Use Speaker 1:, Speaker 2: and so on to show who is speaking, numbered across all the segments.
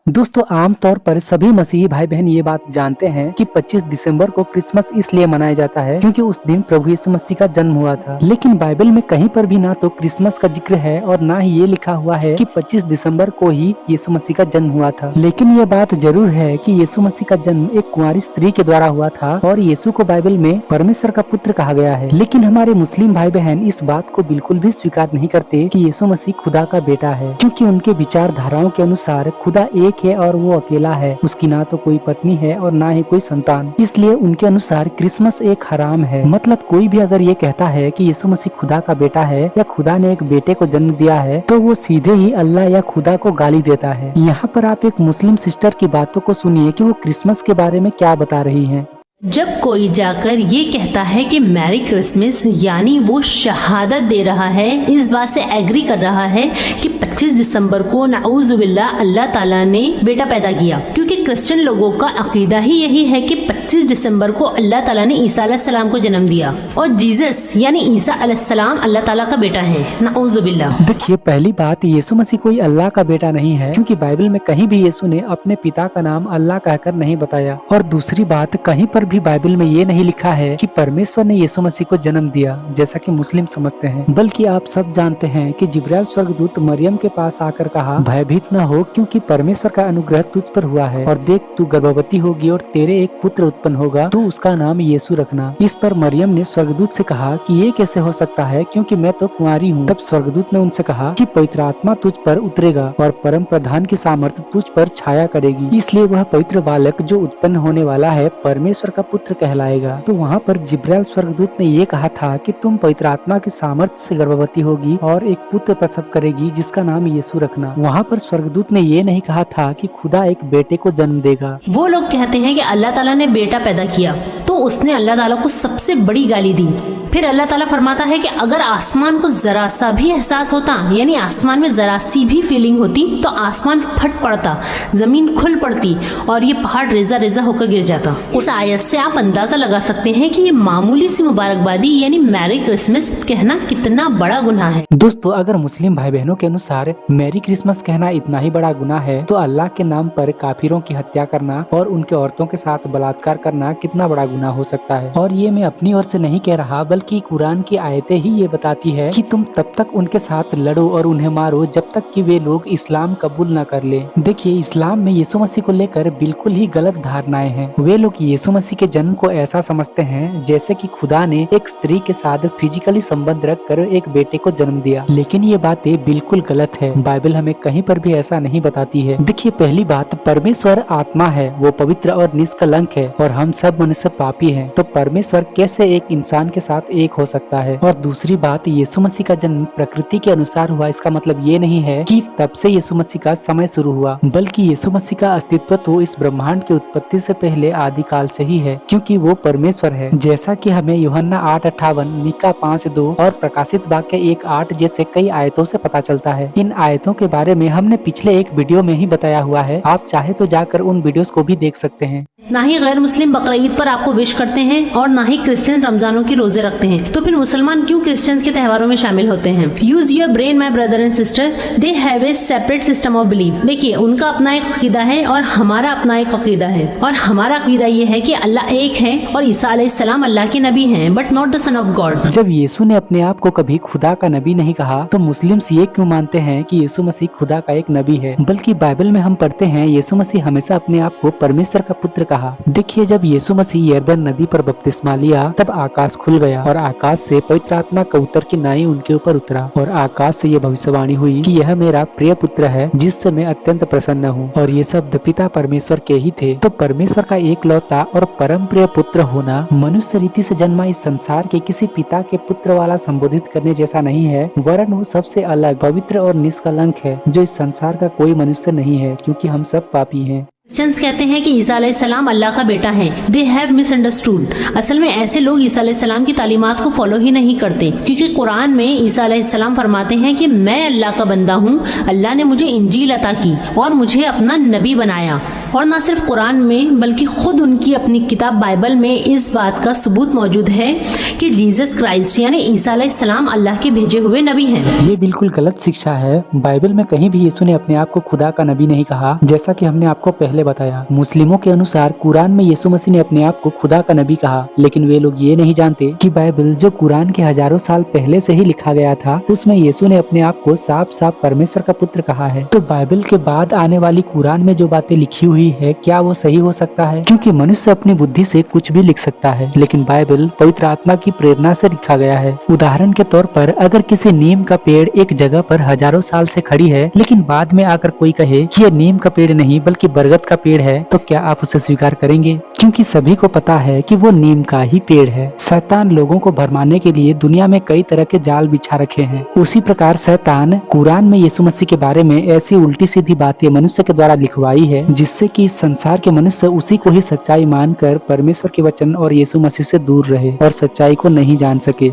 Speaker 1: दोस्तों आमतौर पर सभी मसीही भाई बहन ये बात जानते हैं कि 25 दिसंबर को क्रिसमस इसलिए मनाया जाता है क्योंकि उस दिन प्रभु यीशु मसीह का जन्म हुआ था। लेकिन बाइबल में कहीं पर भी ना तो क्रिसमस का जिक्र है और ना ही ये लिखा हुआ है कि 25 दिसंबर को ही यीशु मसीह का जन्म हुआ था। लेकिन ये बात जरूर है कि यीशु मसीह का जन्म एक कुंवारी स्त्री के द्वारा हुआ था और यीशु को बाइबल में परमेश्वर का पुत्र कहा गया है। लेकिन हमारे मुस्लिम भाई बहन इस बात को बिल्कुल भी स्वीकार नहीं करते कि यीशु मसीह खुदा का बेटा है, क्योंकि उनके विचारधाराओं के अनुसार खुदा एक है और वो अकेला है। उसकी ना तो कोई पत्नी है और ना ही कोई संतान। इसलिए उनके अनुसार क्रिसमस एक हराम है। मतलब कोई भी अगर ये कहता है कि यीशु मसीह खुदा का बेटा है या खुदा ने एक बेटे को जन्म दिया है तो वो सीधे ही अल्लाह या खुदा को गाली देता है। यहाँ पर आप एक मुस्लिम सिस्टर की बातों को सुनिए कि वो क्रिसमस के बारे में क्या बता रही हैं।
Speaker 2: जब कोई जाकर ये कहता है कि मैरी क्रिसमस यानी वो शहादत दे रहा है, इस बात से एग्री कर रहा है कि 25 दिसंबर को नाउजुबिल्लाह अल्लाह ताला ने बेटा पैदा किया, क्योंकि क्रिश्चियन लोगों का अकीदा ही यही है कि 25 दिसंबर को अल्लाह ताला ने ईसा अलैहिस्सलाम को जन्म दिया और जीसस यानी ईसा अलैहिस्सलाम अल्लाह ताला का बेटा है। नाउजुबिल्लाह।
Speaker 1: देखिए, पहली बात, यीशु मसीह कोई अल्लाह का बेटा नहीं है, क्योंकि बाइबल में कहीं भी यीशु ने अपने पिता का नाम अल्लाह कहकर नहीं बताया। और दूसरी बात, कहीं पर भी बाइबल में ये नहीं लिखा है कि परमेश्वर ने यीशु मसीह को जन्म दिया, जैसा कि मुस्लिम समझते हैं। बल्कि आप सब जानते हैं कि जिब्राइल स्वर्गदूत मरियम के पास आकर कहा, भयभीत न हो, क्योंकि परमेश्वर का अनुग्रह तुझ पर हुआ है और देख तू गर्भवती होगी और तेरे एक पुत्र उत्पन्न होगा, तू उसका नाम यीशु रखना। इस पर मरियम ने स्वर्गदूत से कहा कि ये कैसे हो सकता है, क्योंकि मैं तो कुंवारी हूँ। तब स्वर्गदूत ने उनसे कहा कि पवित्र आत्मा तुझ पर उतरेगा और परम प्रधान की सामर्थ्य तुझ पर छाया करेगी, इसलिए वह पवित्र बालक जो उत्पन्न होने वाला है परमेश्वर का पुत्र कहलाएगा। तो वहाँ पर जिब्राइल स्वर्गदूत ने ये कहा था कि तुम पवित्र आत्मा की सामर्थ्य से गर्भवती होगी और एक पुत्र प्रसव करेगी जिसका नाम यीशु रखना। वहाँ पर स्वर्गदूत ने ये नहीं कहा था कि खुदा एक बेटे को जन्म देगा।
Speaker 2: वो लोग कहते हैं कि अल्लाह ताला ने बेटा पैदा किया तो उसने अल्लाह ताला को सबसे बड़ी गाली दी। फिर अल्लाह ताला फरमाता है कि अगर आसमान को जरा सा भी एहसास होता, यानी आसमान में जरा सी भी फीलिंग होती, तो आसमान फट पड़ता, जमीन खुल पड़ती और ये पहाड़ रेजा रेजा होकर गिर जाता। इस आयत से आप अंदाजा लगा सकते हैं कि ये मामूली सी मुबारकबादी यानी मैरी क्रिसमस कहना कितना बड़ा गुनाह है।
Speaker 1: दोस्तों, अगर मुस्लिम भाई बहनों के अनुसार मैरी क्रिसमस कहना इतना ही बड़ा गुनाह है, तो अल्लाह के नाम पर काफिरों की हत्या करना और उनके औरतों के साथ बलात्कार करना कितना बड़ा गुनाह हो सकता है। और ये मैं अपनी ओर से नहीं कह रहा, बल्कि कुरान की आयतें ही ये बताती है कि तुम तब तक उनके साथ लड़ो और उन्हें मारो जब तक कि वे लोग इस्लाम कबूल न कर ले। देखिए, इस्लाम में यीशु मसीह को लेकर बिल्कुल ही गलत धारणाएं हैं। वे लोग यीशु मसीह के जन्म को ऐसा समझते हैं जैसे कि खुदा ने एक स्त्री के साथ फिजिकली संबंध रखकर एक बेटे को जन्म दिया, लेकिन ये बातें बिल्कुल गलत है। बाइबल हमें कहीं पर भी ऐसा नहीं बताती है। देखिए, पहली बात, परमेश्वर आत्मा है, वो पवित्र और निष्कलंक है और हम सब मनुष्य पापी हैं, तो परमेश्वर कैसे एक इंसान के साथ एक हो सकता है। और दूसरी बात, यीशु मसीह का जन्म प्रकृति के अनुसार हुआ, इसका मतलब ये नहीं है कि तब से यीशु मसीह का समय शुरू हुआ, बल्कि यीशु मसीह का अस्तित्व तो इस ब्रह्मांड की उत्पत्ति से पहले आदिकाल से ही है, क्योंकि वो परमेश्वर है। जैसा कि हमें यूहन्ना 8:58, मीका 5:2 और प्रकाशित वाक्य 1:8 जैसे कई आयतों से पता चलता है। इन आयतों के बारे में हमने पिछले एक वीडियो में ही बताया हुआ है, आप चाहे तो जाकर उन वीडियोस को भी देख सकते हैं।
Speaker 2: ना ही गैर मुस्लिम बकरा ईद पर आपको विश करते हैं और ना ही क्रिश्चियन रमजानों की रोजे रखते हैं, तो फिर मुसलमान क्यों क्रिश्चियंस के त्योहारों में शामिल होते हैं? Use your brain my brother and sister, they have a separate system of belief. देखिए, उनका अपना एक अकीदा है और हमारा अपना एक अकीदा है, और हमारा अकीदा ये है कि अल्लाह एक है और ईसा अलैहिस्सलाम अल्लाह के नबी हैं, but not the son of God.
Speaker 1: जब यीशु ने अपने आप को कभी खुदा का नबी नहीं कहा, तो मुस्लिम्स ये क्यों मानते हैं कि यीशु मसीह खुदा का एक नबी है? बल्कि बाइबल में हम पढ़ते हैं यीशु मसीह हमेशा अपने आप को परमेश्वर का पुत्र कहा। देखिए, जब यीशु मसीह यरदन नदी पर बपतिस्मा लिया, तब आकाश खुल गया और आकाश से पवित्र आत्मा कबूतर की नाई उनके ऊपर उतरा और आकाश से ये भविष्यवाणी हुई कि यह मेरा प्रिय पुत्र है जिससे मैं अत्यंत प्रसन्न हूँ। और ये शब्द पिता परमेश्वर के ही थे। तो परमेश्वर का एकलौता और परम प्रिय पुत्र होना मनुष्य रीति से जन्मा इस संसार के किसी पिता के पुत्र वाला संबोधित करने जैसा नहीं है, वरन वो सबसे अलग, पवित्र और निष्कलंक है, जो इस संसार का कोई मनुष्य नहीं है, क्योंकि हम सब पापी हैं।
Speaker 2: क्रिश्चियंस कहते हैं कि ईसा अलैहिस्सलाम अल्लाह का बेटा है। They have misunderstood. असल में ऐसे लोग ईसा अलैहिस्सलाम की तालीमात को फॉलो ही नहीं करते, क्योंकि कुरान में ईसा अलैहिस्सलाम फरमाते हैं कि मैं अल्लाह का बंदा हूँ, अल्लाह ने मुझे इंजील अता की और मुझे अपना नबी बनाया। और न सिर्फ कुरान में बल्कि खुद उनकी अपनी किताब बाइबल में इस बात का सबूत मौजूद है कि जीसस क्राइस्ट यानी ईसा अलैहिस्सलाम अल्लाह के भेजे हुए नबी हैं।
Speaker 1: ये बिल्कुल गलत शिक्षा है। बाइबल में कहीं भी यीशु ने अपने आप को खुदा का नबी नहीं कहा, जैसा कि हमने आपको पहले बताया। मुस्लिमों के अनुसार कुरान में यीशु मसीह ने अपने आप को खुदा का नबी कहा, लेकिन वे लोग ये नहीं जानते कि बाइबल जो कुरान के हजारों साल पहले से ही लिखा गया था, उसमें यीशु ने अपने आप को साफ साफ परमेश्वर का पुत्र कहा है। तो बाइबल के बाद आने वाली कुरान में जो बातें लिखी हुई है, क्या वो सही हो सकता है? क्योंकि मनुष्य अपनी बुद्धि से कुछ भी लिख सकता है, लेकिन बाइबल पवित्र आत्मा की प्रेरणा से लिखा गया है। उदाहरण के तौर पर अगर किसी नीम का पेड़ एक जगह पर हजारों साल से खड़ी है, लेकिन बाद में आकर कोई कहे कि ये नीम का पेड़ नहीं बल्कि बरगद का पेड़ है, तो क्या आप उसे स्वीकार करेंगे? क्योंकि सभी को पता है कि वो नीम का ही पेड़ है। शैतान लोगों को भरमाने के लिए दुनिया में कई तरह के जाल बिछा रखे हैं। उसी प्रकार शैतान कुरान में यीशु मसीह के बारे में ऐसी उल्टी सीधी बातें मनुष्य के द्वारा लिखवाई है, जिससे कि इस संसार के मनुष्य उसी को ही सच्चाई मानकर परमेश्वर के वचन और यीशु मसीह से दूर रहे और सच्चाई को नहीं जान सके।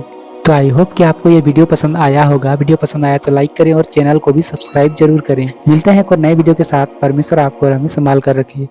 Speaker 1: तो आई होप कि आपको ये वीडियो पसंद आया होगा। वीडियो पसंद आया तो लाइक करें और चैनल को भी सब्सक्राइब जरूर करें। मिलते हैं एक और नए वीडियो के साथ। परमेश्वर आपको और हमें संभाल कर रखे।